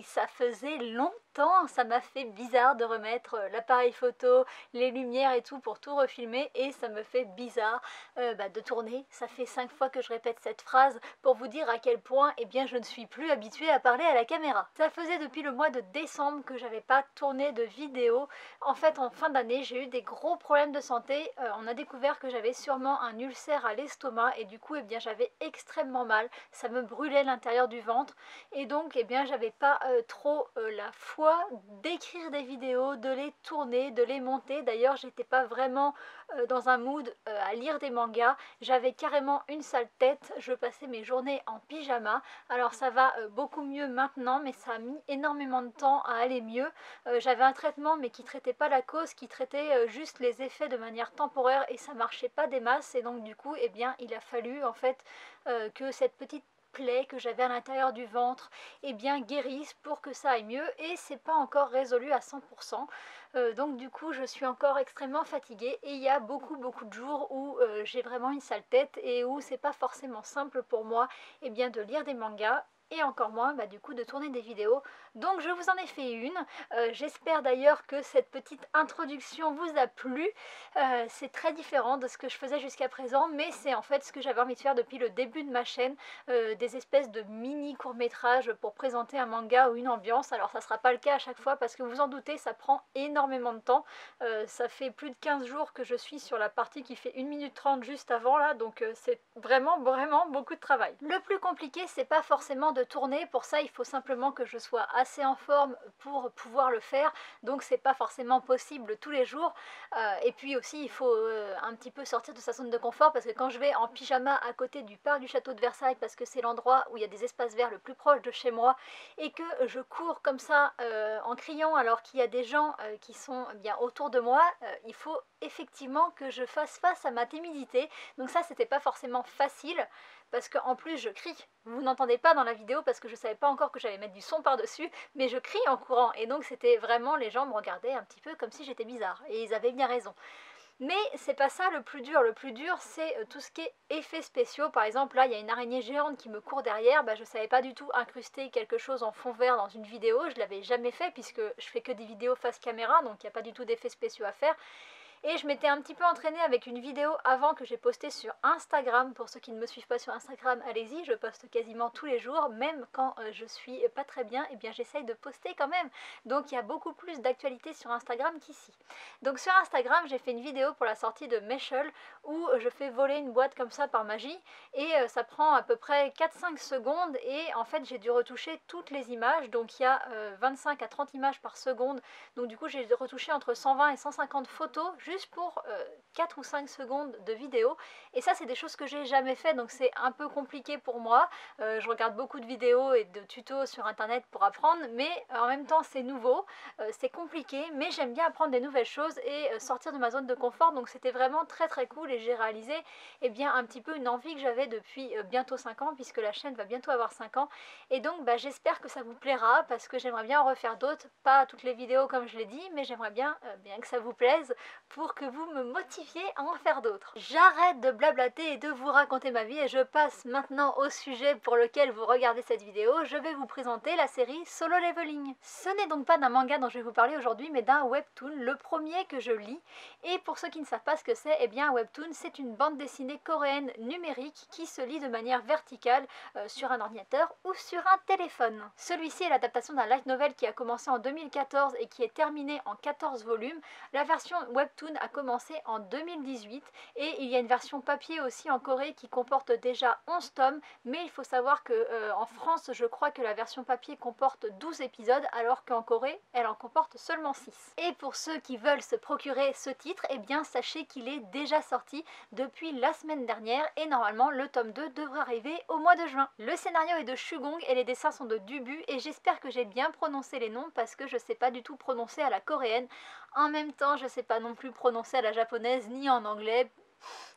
et ça faisait longtemps, ça m'a fait bizarre de remettre l'appareil photo, les lumières et tout pour tout refilmer, et ça me fait bizarre de tourner. Ça fait 5 fois que je répète cette phrase pour vous dire à quel point eh bien, je ne suis plus habituée à parler à la caméra. Ça faisait depuis le mois de décembre que j'avais pas tourné de vidéo. En fait, en fin d'année, j'ai eu des gros problèmes de santé. On a découvert que j'avais sûrement un ulcère à l'estomac et du coup, eh bien, j'avais extrêmement mal. Ça me brûlait l'intérieur du ventre et donc, eh bien, j'avais pas trop la foi d'écrire des vidéos, de les tourner, de les monter. D'ailleurs, j'étais pas vraiment dans un mood à lire des mangas. J'avais carrément une sale tête. Je passais mes journées en pyjama. Alors, ça va beaucoup mieux maintenant, mais ça a mis énormément de temps à aller mieux. J'avais un traitement, mais qui traitait pas la cause, qui traitait juste les effets de manière temporaire et ça marchait pas des masses. Et donc, du coup, eh bien, il a fallu en fait que cette petite plaie que j'avais à l'intérieur du ventre eh bien guérisse pour que ça aille mieux et c'est pas encore résolu à 100%. Donc du coup je suis encore extrêmement fatiguée et il y a beaucoup de jours où j'ai vraiment une sale tête et où c'est pas forcément simple pour moi eh bien de lire des mangas et encore moins du coup de tourner des vidéos. Donc je vous en ai fait une. J'espère d'ailleurs que cette petite introduction vous a plu. C'est très différent de ce que je faisais jusqu'à présent, mais c'est en fait ce que j'avais envie de faire depuis le début de ma chaîne, des espèces de mini courts-métrages pour présenter un manga ou une ambiance. Alors ça sera pas le cas à chaque fois parce que vous en doutez, ça prend énormément de temps. Ça fait plus de 15 jours que je suis sur la partie qui fait 1 minute 30 juste avant là, donc c'est vraiment beaucoup de travail. Le plus compliqué, c'est pas forcément de tourner, pour ça il faut simplement que je sois assez en forme pour pouvoir le faire, donc c'est pas forcément possible tous les jours. Et puis aussi il faut un petit peu sortir de sa zone de confort parce que quand je vais en pyjama à côté du parc du château de Versailles, parce que c'est l'endroit où il y a des espaces verts le plus proche de chez moi, et que je cours comme ça en criant alors qu'il y a des gens qui sont bien autour de moi, il faut effectivement que je fasse face à ma timidité. Donc ça c'était pas forcément facile parce qu'en plus je crie. Vous n'entendez pas dans la vidéo parce que je savais pas encore que j'allais mettre du son par-dessus, mais je crie en courant et donc c'était vraiment, les gens me regardaient un petit peu comme si j'étais bizarre et ils avaient bien raison. Mais c'est pas ça le plus dur c'est tout ce qui est effets spéciaux. Par exemple là il y a une araignée géante qui me court derrière, je savais pas du tout incruster quelque chose en fond vert dans une vidéo, je l'avais jamais fait puisque je fais que des vidéos face caméra, donc il n'y a pas du tout d'effets spéciaux à faire. Et je m'étais un petit peu entraînée avec une vidéo avant que j'ai postée sur Instagram. Pour ceux qui ne me suivent pas sur Instagram, allez-y, je poste quasiment tous les jours, même quand je suis pas très bien, et bien j'essaye de poster quand même. Donc il y a beaucoup plus d'actualité sur Instagram qu'ici. Donc sur Instagram, j'ai fait une vidéo pour la sortie de Meshul où je fais voler une boîte comme ça par magie et ça prend à peu près 4-5 secondes et en fait j'ai dû retoucher toutes les images. Donc il y a 25 à 30 images par seconde. Donc du coup j'ai retouché entre 120 et 150 photos juste pour 4 ou 5 secondes de vidéo et ça c'est des choses que j'ai jamais fait, donc c'est un peu compliqué pour moi. Je regarde beaucoup de vidéos et de tutos sur internet pour apprendre, mais en même temps c'est nouveau, c'est compliqué, mais j'aime bien apprendre des nouvelles choses et sortir de ma zone de confort, donc c'était vraiment très cool et j'ai réalisé bien un petit peu une envie que j'avais depuis bientôt 5 ans puisque la chaîne va bientôt avoir 5 ans et donc j'espère que ça vous plaira parce que j'aimerais bien en refaire d'autres, pas toutes les vidéos comme je l'ai dit, mais j'aimerais bien que ça vous plaise pour que vous me motiviez à en faire d'autres. J'arrête de blablater et de vous raconter ma vie et je passe maintenant au sujet pour lequel vous regardez cette vidéo. Je vais vous présenter la série Solo Leveling. Ce n'est donc pas d'un manga dont je vais vous parler aujourd'hui, mais d'un webtoon, le premier que je lis. Et pour ceux qui ne savent pas ce que c'est, un webtoon, c'est une bande dessinée coréenne numérique qui se lit de manière verticale sur un ordinateur ou sur un téléphone. Celui-ci est l'adaptation d'un light novel qui a commencé en 2014 et qui est terminé en 14 volumes. La version webtoon a commencé en 2018 et il y a une version papier aussi en Corée qui comporte déjà 11 tomes, mais il faut savoir que en France je crois que la version papier comporte 12 épisodes alors qu'en Corée elle en comporte seulement 6. Et pour ceux qui veulent se procurer ce titre, sachez qu'il est déjà sorti depuis la semaine dernière et normalement le tome 2 devrait arriver au mois de juin. Le scénario est de Shugong et les dessins sont de Dubu et j'espère que j'ai bien prononcé les noms parce que je sais pas du tout prononcer à la coréenne. En même temps, je sais pas non plus prononcer à la japonaise ni en anglais.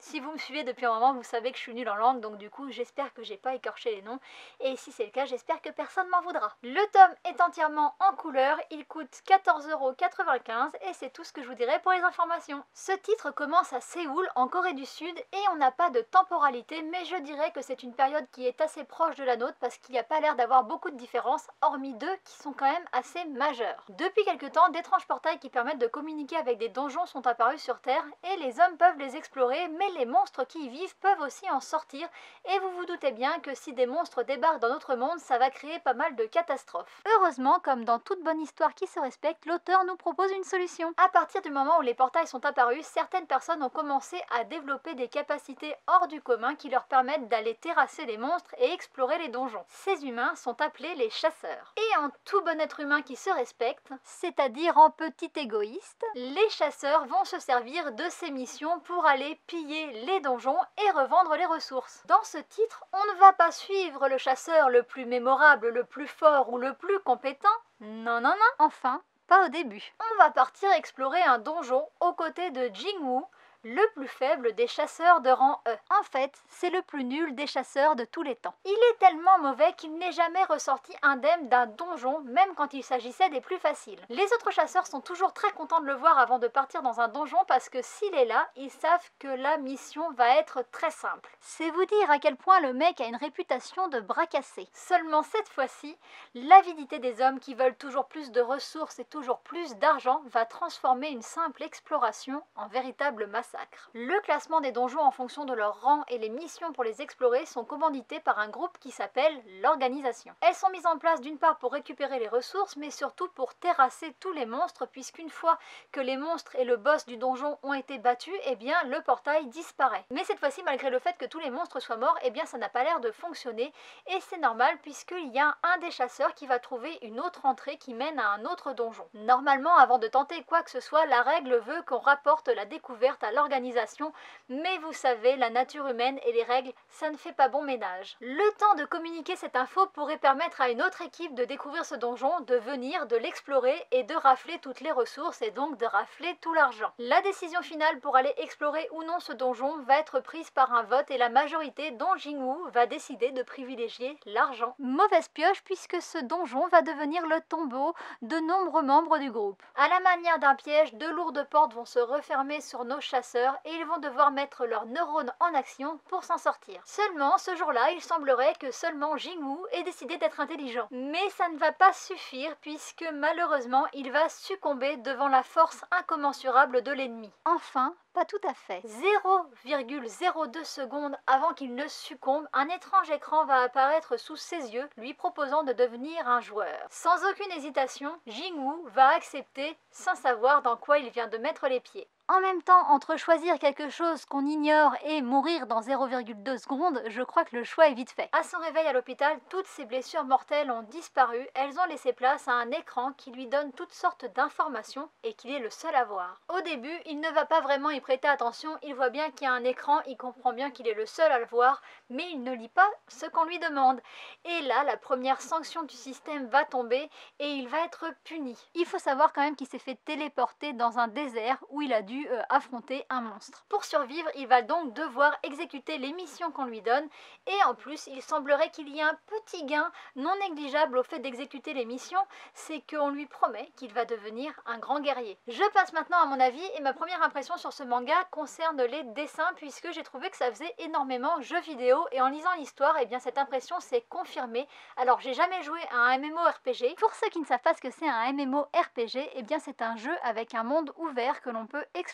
Si vous me suivez depuis un moment, vous savez que je suis nulle en langue, donc du coup j'espère que j'ai pas écorché les noms, et si c'est le cas, j'espère que personne m'en voudra. Le tome est entièrement en couleur, il coûte 14,95 € et c'est tout ce que je vous dirai pour les informations. Ce titre commence à Séoul, en Corée du Sud, et on n'a pas de temporalité, mais je dirais que c'est une période qui est assez proche de la nôtre parce qu'il n'y a pas l'air d'avoir beaucoup de différences, hormis deux qui sont quand même assez majeures. Depuis quelque temps, d'étranges portails qui permettent de communiquer avec des donjons sont apparus sur Terre, et les hommes peuvent les explorer, mais les monstres qui y vivent peuvent aussi en sortir, et vous vous doutez bien que si des monstres débarquent dans notre monde, ça va créer pas mal de catastrophes. Heureusement, comme dans toute bonne histoire qui se respecte, l'auteur nous propose une solution. À partir du moment où les portails sont apparus, certaines personnes ont commencé à développer des capacités hors du commun qui leur permettent d'aller terrasser les monstres et explorer les donjons. Ces humains sont appelés les chasseurs. Et en tout bon être humain qui se respecte, c'est-à-dire en petit égoïste, les chasseurs vont se servir de ces missions pour aller piller les donjons et revendre les ressources. Dans ce titre, on ne va pas suivre le chasseur le plus mémorable, le plus fort ou le plus compétent. Non, non, non. Enfin, pas au début. On va partir explorer un donjon aux côtés de Jingwoo, le plus faible des chasseurs de rang E. En fait, c'est le plus nul des chasseurs de tous les temps. Il est tellement mauvais qu'il n'est jamais ressorti indemne d'un donjon, même quand il s'agissait des plus faciles. Les autres chasseurs sont toujours très contents de le voir avant de partir dans un donjon parce que s'il est là, ils savent que la mission va être très simple. C'est vous dire à quel point le mec a une réputation de bras cassé. Seulement cette fois-ci, l'avidité des hommes qui veulent toujours plus de ressources et toujours plus d'argent va transformer une simple exploration en véritable massacre. Le classement des donjons en fonction de leur rang et les missions pour les explorer sont commandités par un groupe qui s'appelle l'organisation. Elles sont mises en place d'une part pour récupérer les ressources, mais surtout pour terrasser tous les monstres, puisqu'une fois que les monstres et le boss du donjon ont été battus, eh bien le portail disparaît. Mais cette fois-ci, malgré le fait que tous les monstres soient morts, eh bien ça n'a pas l'air de fonctionner, et c'est normal puisqu'il y a un des chasseurs qui va trouver une autre entrée qui mène à un autre donjon. Normalement, avant de tenter quoi que ce soit, la règle veut qu'on rapporte la découverte à l'organisation, mais vous savez, la nature humaine et les règles, ça ne fait pas bon ménage. Le temps de communiquer cette info pourrait permettre à une autre équipe de découvrir ce donjon, de venir, de l'explorer et de rafler toutes les ressources et donc de rafler tout l'argent. La décision finale pour aller explorer ou non ce donjon va être prise par un vote et la majorité, dont Jingwoo, va décider de privilégier l'argent. Mauvaise pioche puisque ce donjon va devenir le tombeau de nombreux membres du groupe. À la manière d'un piège, de lourdes portes vont se refermer sur nos chasseurs et ils vont devoir mettre leurs neurones en action pour s'en sortir. Seulement, ce jour-là, il semblerait que seulement Jingwoo ait décidé d'être intelligent. Mais ça ne va pas suffire puisque malheureusement, il va succomber devant la force incommensurable de l'ennemi. Enfin, pas tout à fait. 0,02 secondes avant qu'il ne succombe, un étrange écran va apparaître sous ses yeux, lui proposant de devenir un joueur. Sans aucune hésitation, Jingwoo va accepter sans savoir dans quoi il vient de mettre les pieds. En même temps, entre choisir quelque chose qu'on ignore et mourir dans 0,2 secondes, je crois que le choix est vite fait. À son réveil à l'hôpital, toutes ses blessures mortelles ont disparu, elles ont laissé place à un écran qui lui donne toutes sortes d'informations et qu'il est le seul à voir. Au début, il ne va pas vraiment y prêter attention, il voit bien qu'il y a un écran, il comprend bien qu'il est le seul à le voir, mais il ne lit pas ce qu'on lui demande. Et là, la première sanction du système va tomber et il va être puni. Il faut savoir quand même qu'il s'est fait téléporter dans un désert où il a dû affronter un monstre. Pour survivre, il va donc devoir exécuter les missions qu'on lui donne et en plus, il semblerait qu'il y ait un petit gain non négligeable au fait d'exécuter les missions, c'est qu'on lui promet qu'il va devenir un grand guerrier. Je passe maintenant à mon avis et ma première impression sur ce manga concerne les dessins puisque j'ai trouvé que ça faisait énormément jeu vidéo et en lisant l'histoire, eh bien cette impression s'est confirmée. Alors j'ai jamais joué à un MMORPG. Pour ceux qui ne savent pas ce que c'est un MMORPG, eh bien c'est un jeu avec un monde ouvert que l'on peut explorer.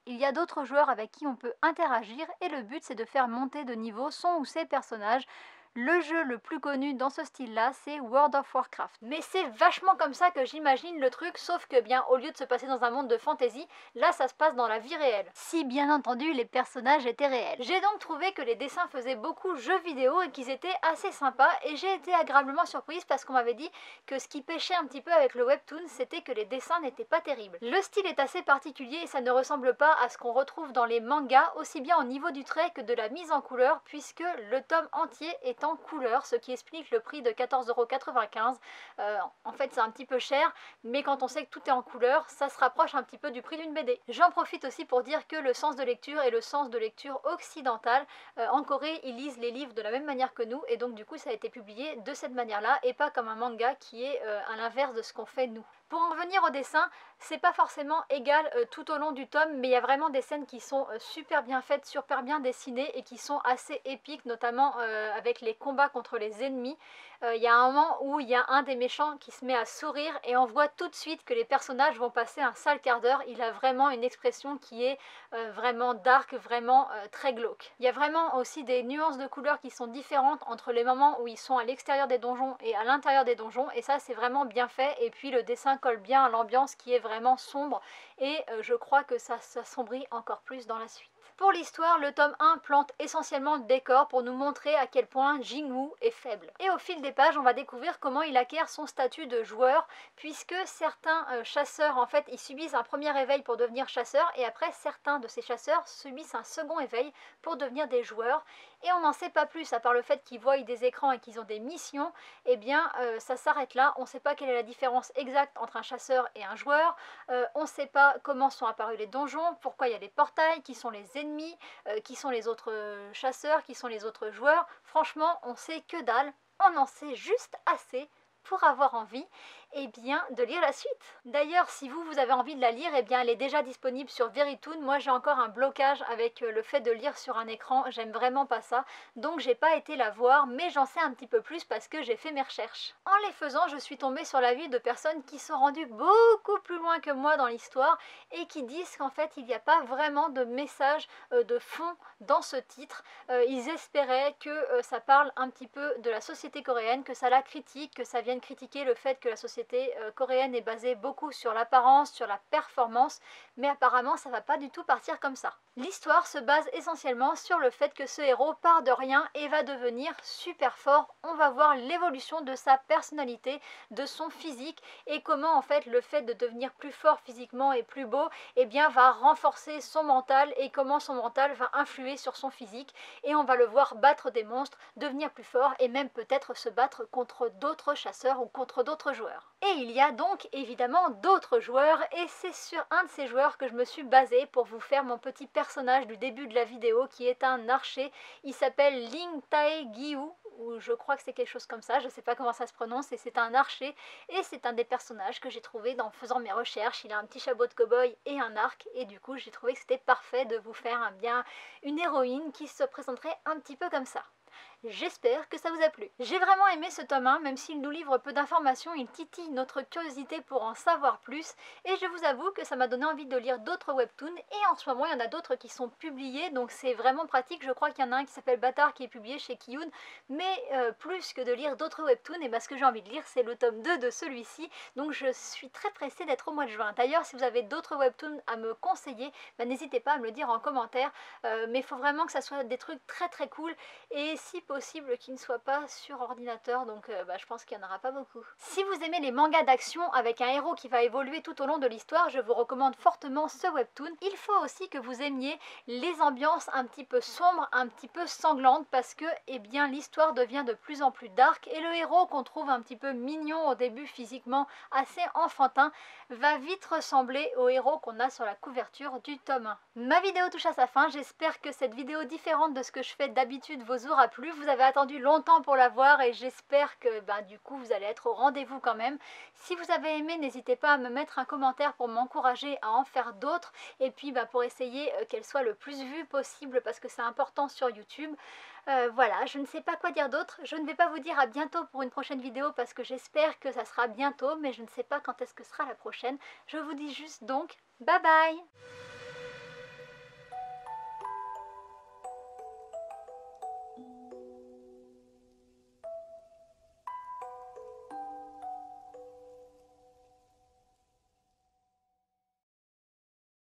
Il y a d'autres joueurs avec qui on peut interagir et le but c'est de faire monter de niveau son ou ses personnages. Le jeu le plus connu dans ce style-là, c'est World of Warcraft. Mais c'est vachement comme ça que j'imagine le truc, sauf que bien, au lieu de se passer dans un monde de fantasy, là ça se passe dans la vie réelle. Si bien entendu les personnages étaient réels. J'ai donc trouvé que les dessins faisaient beaucoup jeux vidéo et qu'ils étaient assez sympas et j'ai été agréablement surprise parce qu'on m'avait dit que ce qui pêchait un petit peu avec le webtoon, c'était que les dessins n'étaient pas terribles. Le style est assez particulier et ça ne ressemble pas à ce qu'on retrouve dans les mangas, aussi bien au niveau du trait que de la mise en couleur, puisque le tome entier est est en couleur, ce qui explique le prix de 14,95 €. En fait c'est un petit peu cher, mais quand on sait que tout est en couleur, ça se rapproche un petit peu du prix d'une BD. J'en profite aussi pour dire que le sens de lecture est le sens de lecture occidental. En Corée, ils lisent les livres de la même manière que nous, et donc du coup ça a été publié de cette manière-là, et pas comme un manga qui est à l'inverse de ce qu'on fait nous. Pour en revenir au dessin, c'est pas forcément égal tout au long du tome, mais il y a vraiment des scènes qui sont super bien faites, super bien dessinées et qui sont assez épiques, notamment avec les combats contre les ennemis. Il y a un moment où il y a un des méchants qui se met à sourire et on voit tout de suite que les personnages vont passer un sale quart d'heure. Il a vraiment une expression qui est vraiment dark, vraiment très glauque. Il y a vraiment aussi des nuances de couleurs qui sont différentes entre les moments où ils sont à l'extérieur des donjons et à l'intérieur des donjons, et ça c'est vraiment bien fait, et puis le dessin colle bien à l'ambiance qui est vraiment sombre, et je crois que ça s'assombrit encore plus dans la suite. Pour l'histoire, le tome 1 plante essentiellement le décor pour nous montrer à quel point Jingwoo est faible. Et au fil des pages, on va découvrir comment il acquiert son statut de joueur, puisque certains chasseurs, en fait, ils subissent un premier éveil pour devenir chasseurs, et après, certains de ces chasseurs subissent un second éveil pour devenir des joueurs. Et on n'en sait pas plus, à part le fait qu'ils voient des écrans et qu'ils ont des missions, eh bien ça s'arrête là. On ne sait pas quelle est la différence exacte entre un chasseur et un joueur, on ne sait pas comment sont apparus les donjons, pourquoi il y a les portails, qui sont les ennemis, qui sont les autres chasseurs, qui sont les autres joueurs. Franchement, on sait que dalle, on en sait juste assez pour avoir envie de lire la suite. D'ailleurs, si vous avez envie de la lire, elle est déjà disponible sur Veritoon. Moi j'ai encore un blocage avec le fait de lire sur un écran, j'aime vraiment pas ça, donc j'ai pas été la voir, mais j'en sais un petit peu plus parce que j'ai fait mes recherches. En les faisant, je suis tombée sur l'avis de personnes qui sont rendues beaucoup plus loin que moi dans l'histoire et qui disent qu'en fait il n'y a pas vraiment de message de fond dans ce titre. Ils espéraient que ça parle un petit peu de la société coréenne, que ça la critique, que ça vienne critiquer le fait que la société coréenne est basée beaucoup sur l'apparence, sur la performance, mais apparemment ça va pas du tout partir comme ça. L'histoire se base essentiellement sur le fait que ce héros part de rien et va devenir super fort. On va voir l'évolution de sa personnalité, de son physique, et comment en fait le fait de devenir plus fort physiquement et plus beau va renforcer son mental, et comment son mental va influer sur son physique, et on va le voir battre des monstres, devenir plus fort et même peut-être se battre contre d'autres chasseurs ou contre d'autres joueurs. Et il y a donc évidemment d'autres joueurs, et c'est sur un de ces joueurs que je me suis basée pour vous faire mon petit personnage du début de la vidéo, qui est un archer. Il s'appelle Ling Tae-gyu, ou je crois que c'est quelque chose comme ça, je sais pas comment ça se prononce, et c'est un archer, et c'est un des personnages que j'ai trouvé en faisant mes recherches. Il a un petit chapeau de cow-boy et un arc, et du coup j'ai trouvé que c'était parfait de vous faire une héroïne qui se présenterait un petit peu comme ça. J'espère que ça vous a plu. J'ai vraiment aimé ce tome 1, même s'il nous livre peu d'informations, il titille notre curiosité pour en savoir plus, et je vous avoue que ça m'a donné envie de lire d'autres webtoons, et en ce moment il y en a d'autres qui sont publiés, donc c'est vraiment pratique. Je crois qu'il y en a un qui s'appelle Bâtard qui est publié chez Kiyun, mais plus que de lire d'autres webtoons, ce que j'ai envie de lire c'est le tome 2 de celui-ci, donc je suis très pressée d'être au mois de juin. D'ailleurs, si vous avez d'autres webtoons à me conseiller, n'hésitez pas à me le dire en commentaire, mais il faut vraiment que ça soit des trucs très très cool, et si possible qu'il ne soit pas sur ordinateur, donc je pense qu'il n'y en aura pas beaucoup. Si vous aimez les mangas d'action avec un héros qui va évoluer tout au long de l'histoire, je vous recommande fortement ce webtoon. Il faut aussi que vous aimiez les ambiances un petit peu sombres, un petit peu sanglantes, parce que l'histoire devient de plus en plus dark, et le héros qu'on trouve un petit peu mignon au début, physiquement assez enfantin, va vite ressembler au héros qu'on a sur la couverture du tome 1. Ma vidéo touche à sa fin, j'espère que cette vidéo différente de ce que je fais d'habitude vous aura plu. Vous avez attendu longtemps pour la voir, et j'espère que du coup vous allez être au rendez-vous quand même. Si vous avez aimé, n'hésitez pas à me mettre un commentaire pour m'encourager à en faire d'autres, et puis pour essayer qu'elle soit le plus vue possible, parce que c'est important sur YouTube. Voilà, je ne sais pas quoi dire d'autre. Je ne vais pas vous dire à bientôt pour une prochaine vidéo, parce que j'espère que ça sera bientôt, mais je ne sais pas quand est-ce que sera la prochaine. Je vous dis juste donc bye bye.